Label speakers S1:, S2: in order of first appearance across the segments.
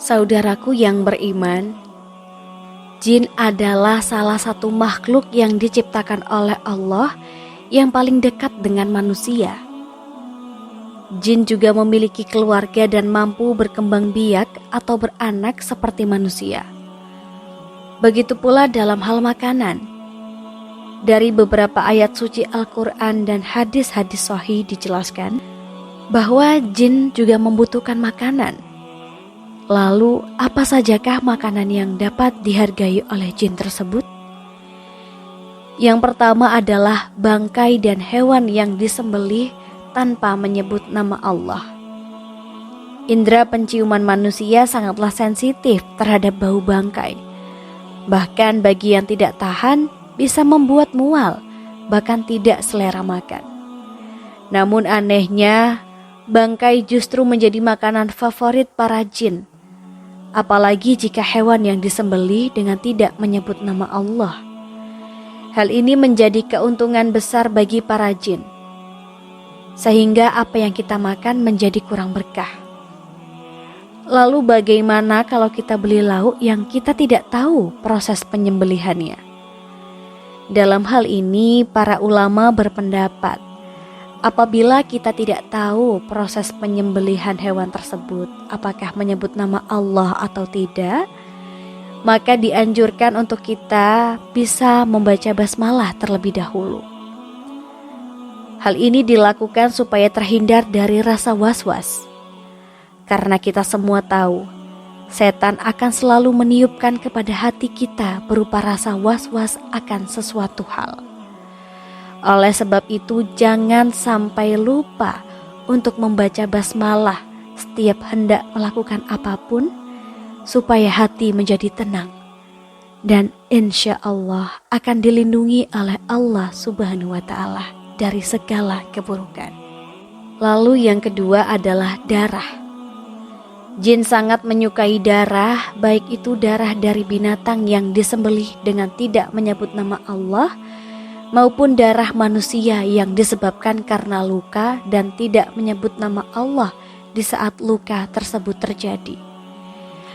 S1: Saudaraku yang beriman, jin adalah salah satu makhluk yang diciptakan oleh Allah yang paling dekat dengan manusia. Jin juga memiliki keluarga dan mampu berkembang biak atau beranak seperti manusia. Begitu pula dalam hal makanan. Dari beberapa ayat suci Al-Quran dan hadis-hadis sahih dijelaskan bahwa jin juga membutuhkan makanan. Lalu, apa sajakah makanan yang dapat dihargai oleh jin tersebut? Yang pertama adalah bangkai dan hewan yang disembelih tanpa menyebut nama Allah. Indera penciuman manusia sangatlah sensitif terhadap bau bangkai. Bahkan bagi yang tidak tahan, bisa membuat mual, bahkan tidak selera makan. Namun anehnya, bangkai justru menjadi makanan favorit para jin. Apalagi jika hewan yang disembelih dengan tidak menyebut nama Allah. Hal ini menjadi keuntungan besar bagi para jin, sehingga apa yang kita makan menjadi kurang berkah. Lalu bagaimana kalau kita beli lauk yang kita tidak tahu proses penyembelihannya? Dalam hal ini para ulama berpendapat, apabila kita tidak tahu proses penyembelihan hewan tersebut, apakah menyebut nama Allah atau tidak, maka dianjurkan untuk kita bisa membaca basmalah terlebih dahulu. Hal ini dilakukan supaya terhindar dari rasa was-was. Karena kita semua tahu, setan akan selalu meniupkan kepada hati kita berupa rasa was-was akan sesuatu hal. Oleh sebab itu, jangan sampai lupa untuk membaca basmalah setiap hendak melakukan apapun, supaya hati menjadi tenang dan insya Allah akan dilindungi oleh Allah Subhanahu wa Ta'ala dari segala keburukan. Lalu yang kedua adalah darah. Jin sangat menyukai darah, baik itu darah dari binatang yang disembelih dengan tidak menyebut nama Allah, maupun darah manusia yang disebabkan karena luka dan tidak menyebut nama Allah di saat luka tersebut terjadi.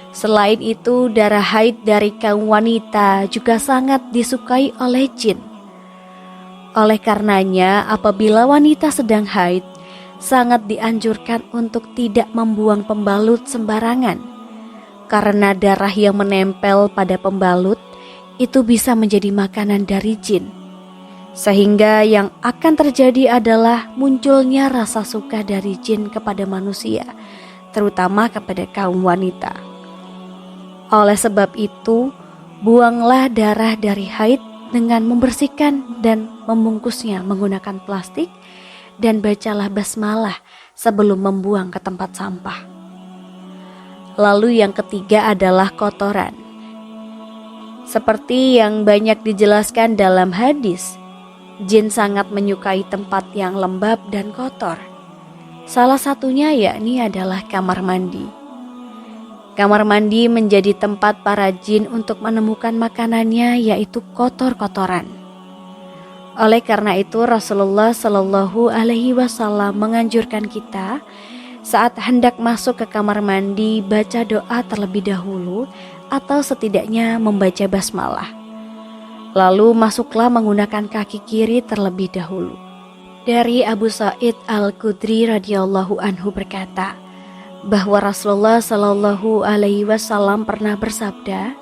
S1: Selain itu, darah haid dari kaum wanita juga sangat disukai oleh jin. Oleh karenanya, apabila wanita sedang haid, sangat dianjurkan untuk tidak membuang pembalut sembarangan, karena darah yang menempel pada pembalut itu bisa menjadi makanan dari jin. Sehingga yang akan terjadi adalah munculnya rasa suka dari jin kepada manusia, terutama kepada kaum wanita. Oleh sebab itu, buanglah darah dari haid dengan membersihkan dan membungkusnya menggunakan plastik, dan bacalah basmalah sebelum membuang ke tempat sampah. Lalu yang ketiga adalah kotoran. Seperti yang banyak dijelaskan dalam hadis, jin sangat menyukai tempat yang lembab dan kotor. Salah satunya yakni adalah kamar mandi. Kamar mandi menjadi tempat para jin untuk menemukan makanannya, yaitu kotor-kotoran. Oleh karena itu Rasulullah Shallallahu Alaihi Wasallam menganjurkan kita saat hendak masuk ke kamar mandi baca doa terlebih dahulu atau setidaknya membaca basmalah. Lalu masuklah menggunakan kaki kiri terlebih dahulu. Dari Abu Sa'id Al-Khudri radhiyallahu anhu berkata bahwa Rasulullah Shallallahu Alaihi Wasallam pernah bersabda,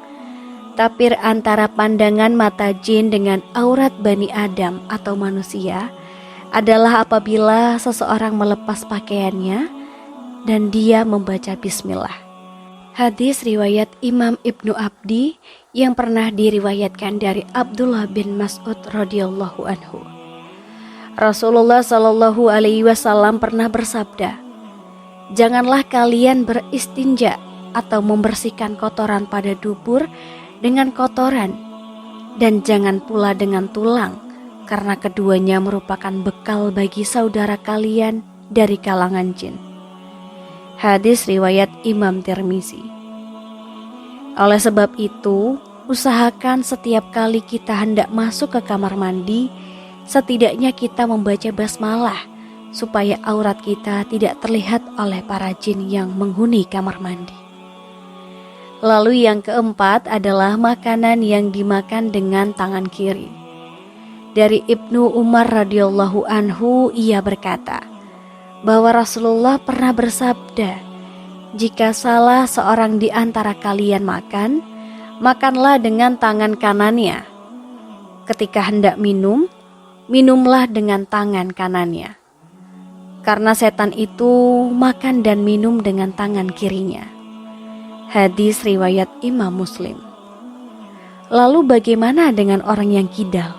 S1: tapir antara pandangan mata jin dengan aurat Bani Adam atau manusia adalah apabila seseorang melepas pakaiannya dan dia membaca bismillah. Hadis riwayat Imam Ibnu Abdi yang pernah diriwayatkan dari Abdullah bin Mas'ud radhiyallahu anhu. Rasulullah Shallallahu Alaihi Wasallam pernah bersabda, janganlah kalian beristinja atau membersihkan kotoran pada dubur dengan kotoran, dan jangan pula dengan tulang, karena keduanya merupakan bekal bagi saudara kalian dari kalangan jin. Hadis riwayat Imam Tirmizi. Oleh sebab itu, usahakan setiap kali kita hendak masuk ke kamar mandi, setidaknya kita membaca basmalah, supaya aurat kita tidak terlihat oleh para jin yang menghuni kamar mandi. Lalu yang keempat adalah makanan yang dimakan dengan tangan kiri. Dari Ibnu Umar radhiyallahu anhu, ia berkata bahwa Rasulullah pernah bersabda, "Jika salah seorang di antara kalian makan, makanlah dengan tangan kanannya. Ketika hendak minum, minumlah dengan tangan kanannya. Karena setan itu makan dan minum dengan tangan kirinya." Hadis riwayat Imam Muslim. Lalu bagaimana dengan orang yang kidal?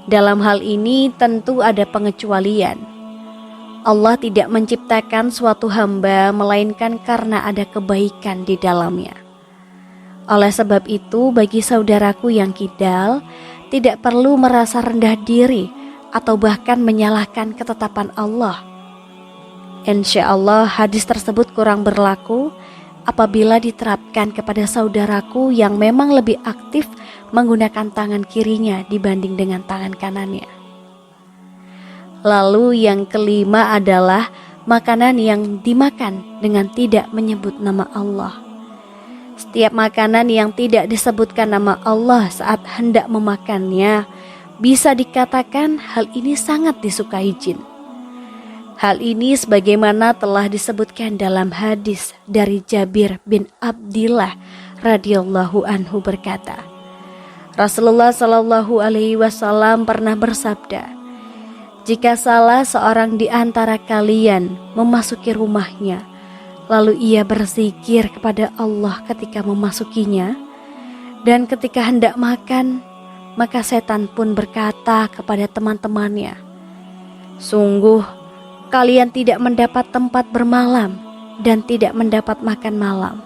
S1: Dalam hal ini tentu ada pengecualian. Allah tidak menciptakan suatu hamba melainkan karena ada kebaikan di dalamnya. Oleh sebab itu, bagi saudaraku yang kidal, tidak perlu merasa rendah diri atau bahkan menyalahkan ketetapan Allah. Insya Allah hadis tersebut kurang berlaku apabila diterapkan kepada saudaraku yang memang lebih aktif menggunakan tangan kirinya dibanding dengan tangan kanannya. Lalu yang kelima adalah makanan yang dimakan dengan tidak menyebut nama Allah. Setiap makanan yang tidak disebutkan nama Allah saat hendak memakannya, bisa dikatakan hal ini sangat disukai jin. Hal ini sebagaimana telah disebutkan dalam hadis dari Jabir bin Abdillah radhiyallahu anhu berkata, Rasulullah shallallahu alaihi wasallam pernah bersabda, "Jika salah seorang di antara kalian memasuki rumahnya, lalu ia berzikir kepada Allah ketika memasukinya, dan ketika hendak makan, maka setan pun berkata kepada teman-temannya, 'Sungguh, kalian tidak mendapat tempat bermalam dan tidak mendapat makan malam.'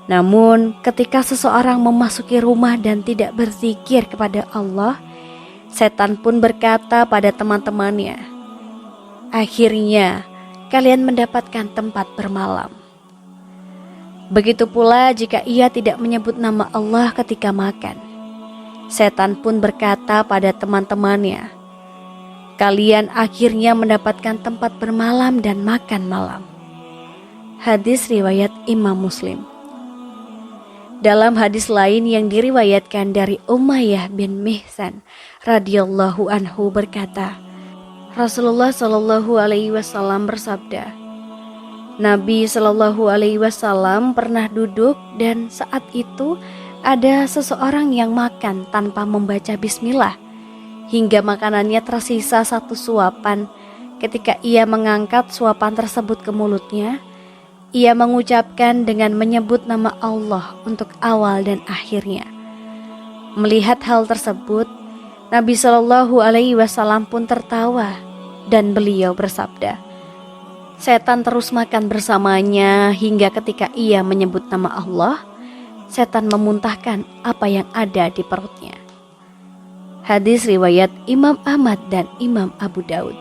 S1: Namun ketika seseorang memasuki rumah dan tidak berzikir kepada Allah, setan pun berkata pada teman-temannya, 'Akhirnya kalian mendapatkan tempat bermalam.' Begitu pula jika ia tidak menyebut nama Allah ketika makan, setan pun berkata pada teman-temannya, 'Kalian akhirnya mendapatkan tempat bermalam dan makan malam.'" Hadis riwayat Imam Muslim. Dalam hadis lain yang diriwayatkan dari Umayyah bin Mihsan radhiyallahu anhu berkata, Rasulullah shallallahu alaihi wasallam bersabda, Nabi shallallahu alaihi wasallam pernah duduk dan saat itu ada seseorang yang makan tanpa membaca bismillah hingga makanannya tersisa satu suapan. Ketika ia mengangkat suapan tersebut ke mulutnya, ia mengucapkan dengan menyebut nama Allah untuk awal dan akhirnya. Melihat hal tersebut, Nabi Shallallahu Alaihi Wasallam pun tertawa dan beliau bersabda, setan terus makan bersamanya hingga ketika ia menyebut nama Allah, setan memuntahkan apa yang ada di perutnya. Hadis riwayat Imam Ahmad dan Imam Abu Daud.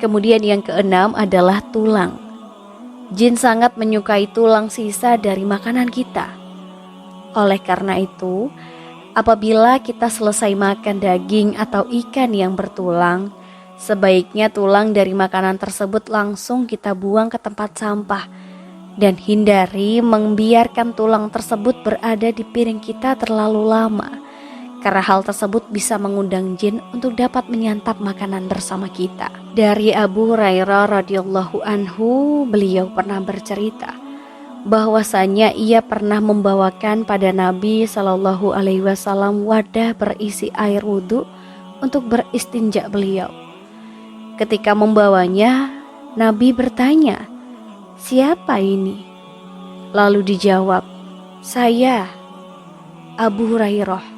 S1: Kemudian yang keenam adalah tulang. Jin sangat menyukai tulang sisa dari makanan kita. Oleh karena itu, apabila kita selesai makan daging atau ikan yang bertulang, sebaiknya tulang dari makanan tersebut langsung kita buang ke tempat sampah dan hindari membiarkan tulang tersebut berada di piring kita terlalu lama, karena hal tersebut bisa mengundang jin untuk dapat menyantap makanan bersama kita. Dari Abu Hurairah radhiyallahu anhu, beliau pernah bercerita bahwasanya ia pernah membawakan pada Nabi Shallallahu alaihi wasallam wadah berisi air wudhu untuk beristinja beliau. Ketika membawanya, Nabi bertanya, "Siapa ini?" Lalu dijawab, "Saya, Abu Hurairah."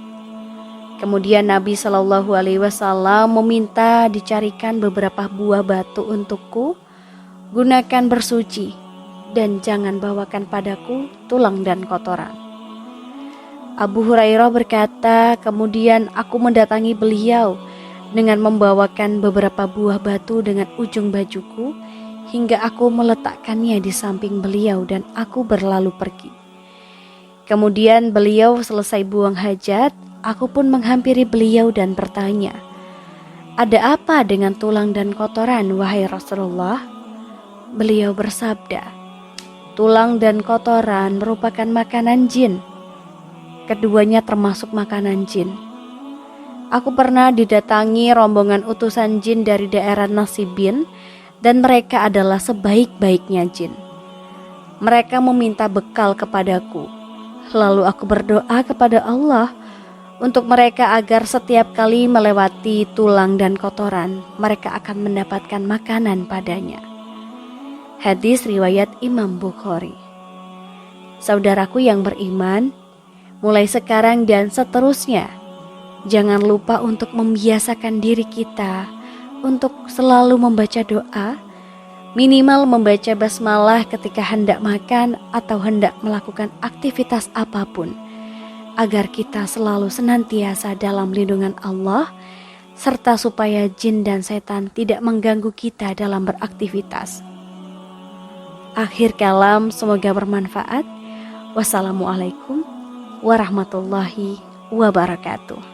S1: Kemudian Nabi Shallallahu Alaihi Wasallam meminta dicarikan beberapa buah batu untukku, gunakan bersuci, dan jangan bawakan padaku tulang dan kotoran. Abu Hurairah berkata, kemudian aku mendatangi beliau dengan membawakan beberapa buah batu dengan ujung bajuku, hingga aku meletakkannya di samping beliau dan aku berlalu pergi. Kemudian beliau selesai buang hajat, aku pun menghampiri beliau dan bertanya, "Ada apa dengan tulang dan kotoran, wahai Rasulullah?" Beliau bersabda, tulang dan kotoran merupakan makanan jin. Keduanya termasuk makanan jin. Aku pernah didatangi rombongan utusan jin dari daerah Nasibin, dan mereka adalah sebaik-baiknya jin. Mereka meminta bekal kepadaku. Lalu aku berdoa kepada Allah untuk mereka agar setiap kali melewati tulang dan kotoran, mereka akan mendapatkan makanan padanya. Hadis riwayat Imam Bukhari. Saudaraku yang beriman, mulai sekarang dan seterusnya, jangan lupa untuk membiasakan diri kita untuk selalu membaca doa, minimal membaca basmalah ketika hendak makan atau hendak melakukan aktivitas apapun, agar kita selalu senantiasa dalam lindungan Allah, serta supaya jin dan setan tidak mengganggu kita dalam beraktivitas. Akhir kalam, semoga bermanfaat. Wassalamualaikum warahmatullahi wabarakatuh.